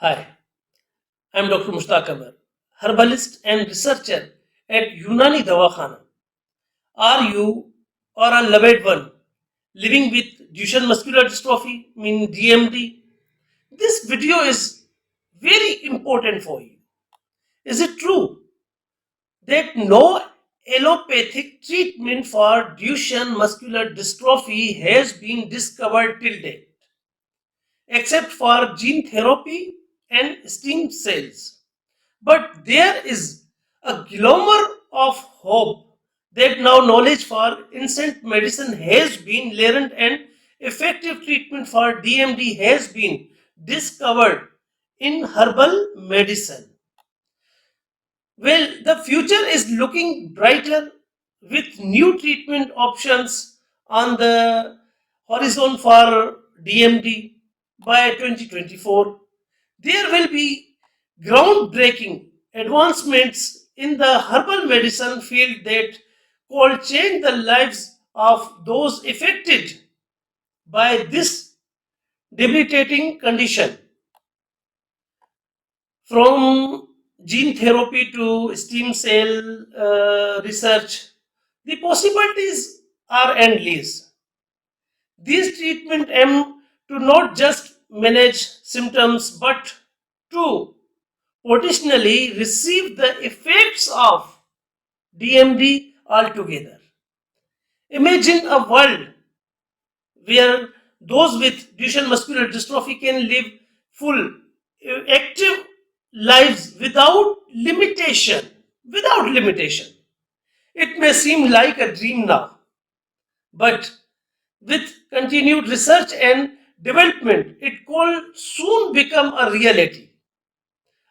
Hi, I'm Dr. Mushtaque, herbalist and researcher at Unani Dawakhana. Are you or a loved one living with Duchenne Muscular Dystrophy, mean DMD? This video is very important for you. Is it true that no allopathic treatment for Duchenne Muscular Dystrophy has been discovered till date, except for gene therapy and stem cells? But there is a glimmer of hope that now knowledge for instant medicine has been learned and effective treatment for DMD has been discovered in herbal medicine. Well, the future is looking brighter with new treatment options on the horizon for DMD by 2024. There will be groundbreaking advancements in the herbal medicine field that will change the lives of those affected by this debilitating condition. From gene therapy to stem cell research, the possibilities are endless. These treatments aim to not just manage symptoms but to potentially receive the effects of DMD altogether. Imagine a world where those with Duchenne muscular dystrophy can live full, active lives without limitation. Without limitation. It may seem like a dream now, but with continued research and development, it could soon become a reality.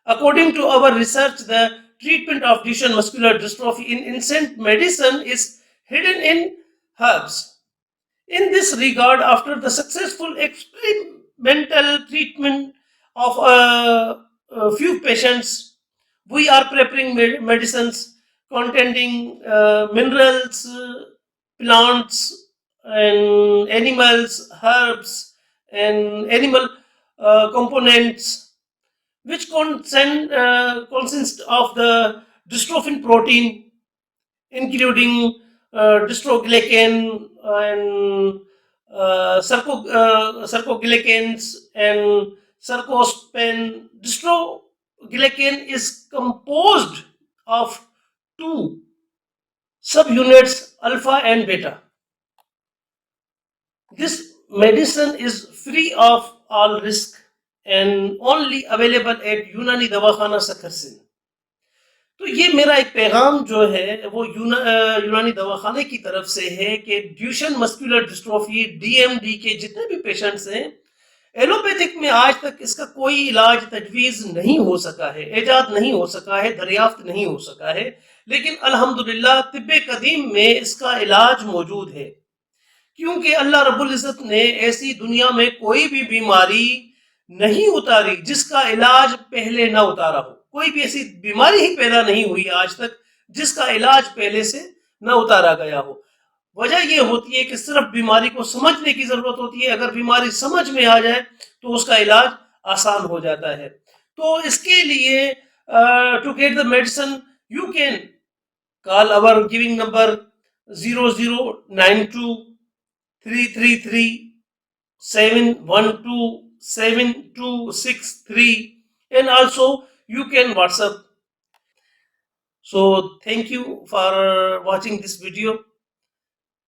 According to our research, the treatment of Duchenne muscular dystrophy in instant medicine is hidden in herbs. In this regard, after the successful experimental treatment of a few patients, we are preparing medicines containing minerals, plants, and animals, herbs, and animal components which consist of the dystrophin protein, including dystroglycan and sarcoglycans and sarcospan. Dystroglycan is composed of two subunits, alpha and beta. This medicine is free of all risk and only available at Unani Dawakhana Sakharsin. तो ये मेरा एक पैगाम जो है वो यूनानी दवाखाने की तरफ से है कि ड्यूशन मस्कुलर डिस्ट्रोफी डीएमडी के जितने भी पेशेंट्स हैं, एलोपैथिक में आज तक इसका कोई इलाज तजवीज़ नहीं हो सका है, इजाद नहीं हो सका है, दरियाफ्त नहीं हो सका है, लेकिन अल्हम्दुलिल्लाह तिब्बे कदीम में इसका इलाज मौजूद है, क्योंकि अल्लाह रब्बुल इज़्ज़त ने ऐसी दुनिया में कोई भी बीमारी नहीं उतारी जिसका इलाज पहले ना उतारा हो। कोई भी ऐसी बीमारी ही पैदा नहीं हुई आज तक जिसका इलाज पहले से न उतारा गया हो। वजह यह होती है कि सिर्फ बीमारी को समझने की जरूरत होती है। अगर बीमारी समझ में आ जाए तो उसका इलाज आसान हो जाता है। तो इसके लिए to get the medicine you can call our giving number 00923337127263 and also you can WhatsApp. So thank you for watching this video.